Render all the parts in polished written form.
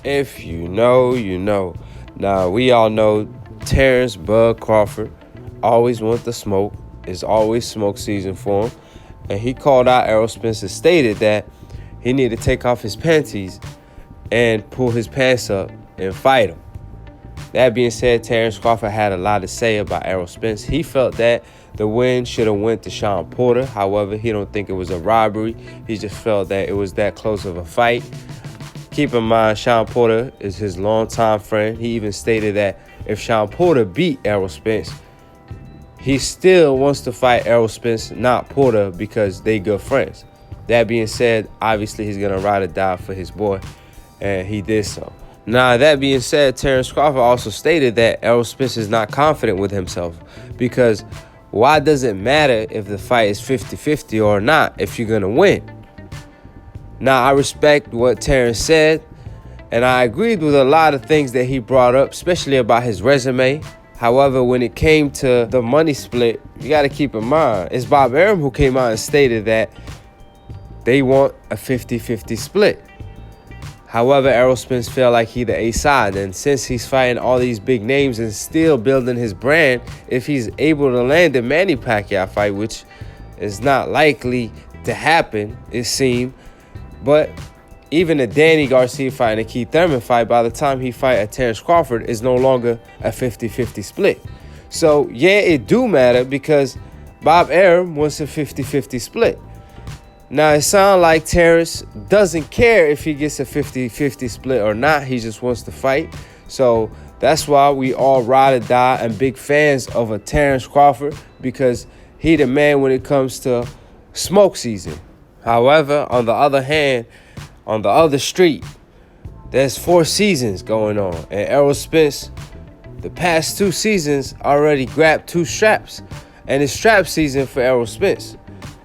If you know, you know. Now, we all know Terence Bud Crawford always want the smoke. It's always smoke season for him. And he called out Errol Spence and stated that he needed to take off his panties and pull his pants up and fight him. That being said, Terence Crawford had a lot to say about Errol Spence. He felt that the win should have went to Shawn Porter. However, he don't think it was a robbery. He just felt that it was that close of a fight. Keep in mind, Shawn Porter is his longtime friend. He even stated that if Shawn Porter beat Errol Spence, he still wants to fight Errol Spence, not Porter, because they good friends. That being said, obviously he's going to ride or die for his boy, and he did so. Now, that being said, Terence Crawford also stated that Errol Spence is not confident with himself, because why does it matter if the fight is 50-50 or not if you're going to win? Now, I respect what Terence said, and I agreed with a lot of things that he brought up, especially about his resume. However, when it came to the money split, you got to keep in mind, it's Bob Arum who came out and stated that they want a 50-50 split. However, Errol Spence felt like he the A side, and since he's fighting all these big names and still building his brand, if he's able to land the Manny Pacquiao fight, which is not likely to happen, it seemed, but even a Danny Garcia fight and a Keith Thurman fight, by the time he fight a Terence Crawford, is no longer a 50-50 split. So, yeah, it do matter because Bob Arum wants a 50-50 split. Now, it sounds like Terence doesn't care if he gets a 50-50 split or not. He just wants to fight. So that's why we all ride or die and big fans of a Terence Crawford, because he the man when it comes to smoke season. However, on the other hand, on the other street, there's 4 seasons going on. And Errol Spence, the past 2 seasons, already grabbed 2 straps. And it's strap season for Errol Spence.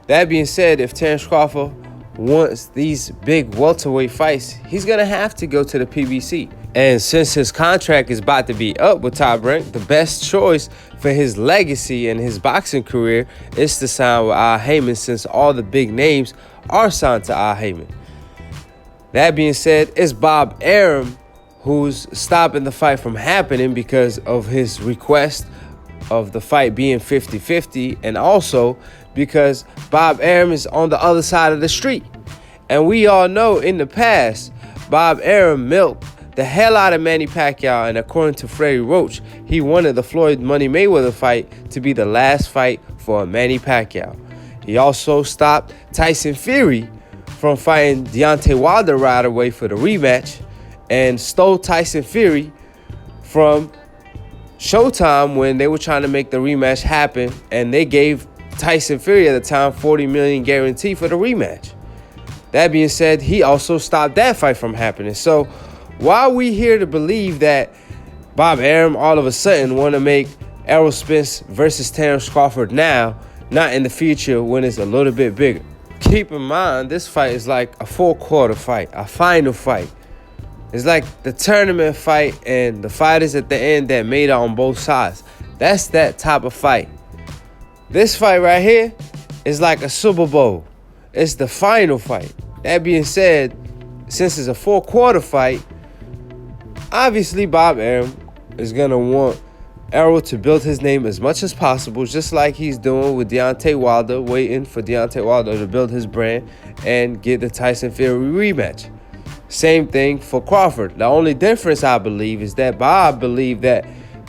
That being said, if Terence Crawford wants these big welterweight fights, he's going to have to go to the PBC. And since his contract is about to be up with Top Rank, the best choice for his legacy and his boxing career is to sign with Al Haymon, since all the big names are signed to Al Haymon. That being said, it's Bob Arum who's stopping the fight from happening because of his request of the fight being 50-50, and also because Bob Arum is on the other side of the street. And we all know in the past, Bob Arum milked the hell out of Manny Pacquiao, and according to Freddie Roach, he wanted the Floyd Money Mayweather fight to be the last fight for Manny Pacquiao. He also stopped Tyson Fury from fighting Deontay Wilder right away for the rematch, and stole Tyson Fury from Showtime when they were trying to make the rematch happen, and they gave Tyson Fury at the time $40 million guarantee for the rematch. That being said, he also stopped that fight from happening. So why are we here to believe that Bob Arum all of a sudden want to make Errol Spence versus Terence Crawford now, not in the future when it's a little bit bigger? Keep in mind, this fight is like a 4-quarter fight, a final fight. It's like the tournament fight and the fighters at the end that made it on both sides. That's that type of fight. This fight right here is like a Super Bowl. It's the final fight. That being said, since it's a 4-quarter fight, obviously Bob Arum is going to want Errol to build his name as much as possible, just like he's doing with Deontay Wilder, waiting for Deontay Wilder to build his brand and get the Tyson Fury rematch. Same thing for Crawford. The only difference, I believe, is that Bob believed that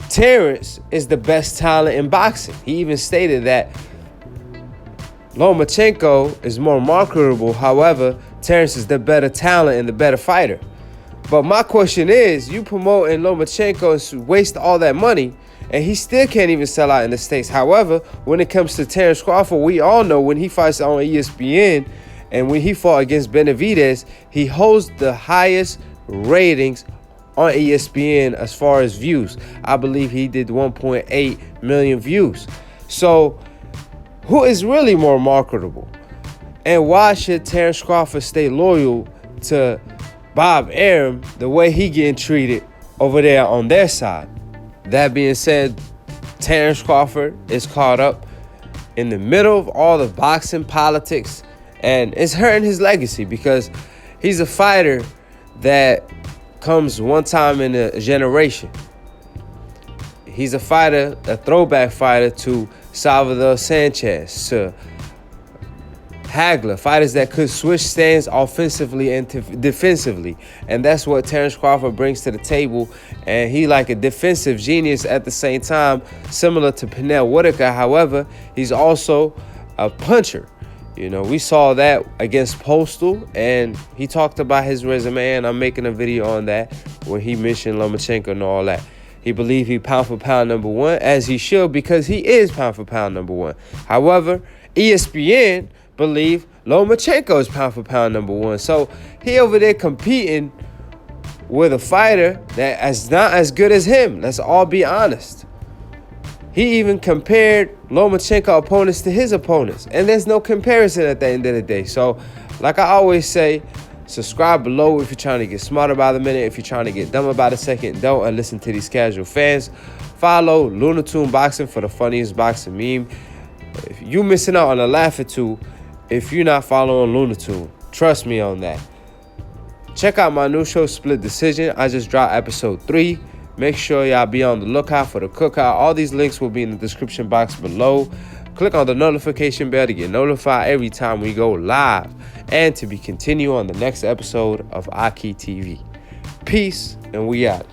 Terence is the best talent in boxing. He even stated that Lomachenko is more marketable. However, Terence is the better talent and the better fighter. But my question is, you promoting Lomachenko and waste all that money, and he still can't even sell out in the States. However, when it comes to Terence Crawford, we all know when he fights on ESPN and when he fought against Benavidez, he holds the highest ratings on ESPN as far as views. I believe he did 1.8 million views. So who is really more marketable? And why should Terence Crawford stay loyal to Bob Arum the way he getting treated over there on their side? That being said, Terence Crawford is caught up in the middle of all the boxing politics, and it's hurting his legacy because he's a fighter that comes one time in a generation. He's a fighter, a throwback fighter to Salvador Sanchez, to Hagler, fighters that could switch stands offensively and defensively. And that's what Terence Crawford brings to the table. And he like a defensive genius at the same time, similar to Pernell Whitaker. However, he's also a puncher. You know, we saw that against Postal, and he talked about his resume, and I'm making a video on that where he mentioned Lomachenko and all that. He believed he pound for pound number one, as he should, because he is pound for pound number one. However, ESPN believe Lomachenko is pound for pound number one. So he over there competing with a fighter that is not as good as him. Let's all be honest. He even compared Lomachenko opponents to his opponents. And there's no comparison at the end of the day. So like I always say, subscribe below if you're trying to get smarter by the minute. If you're trying to get dumber by the second, don't. And listen to these casual fans. Follow Lunatoon Boxing for the funniest boxing meme. If you missing out on a laugh or two, if you're not following Lunatoon, trust me on that. Check out my new show, Split Decision. I just dropped episode 3. Make sure y'all be on the lookout for the cookout. All these links will be in the description box below. Click on the notification bell to get notified every time we go live and to be continued on the next episode of Aki TV. Peace, and we out.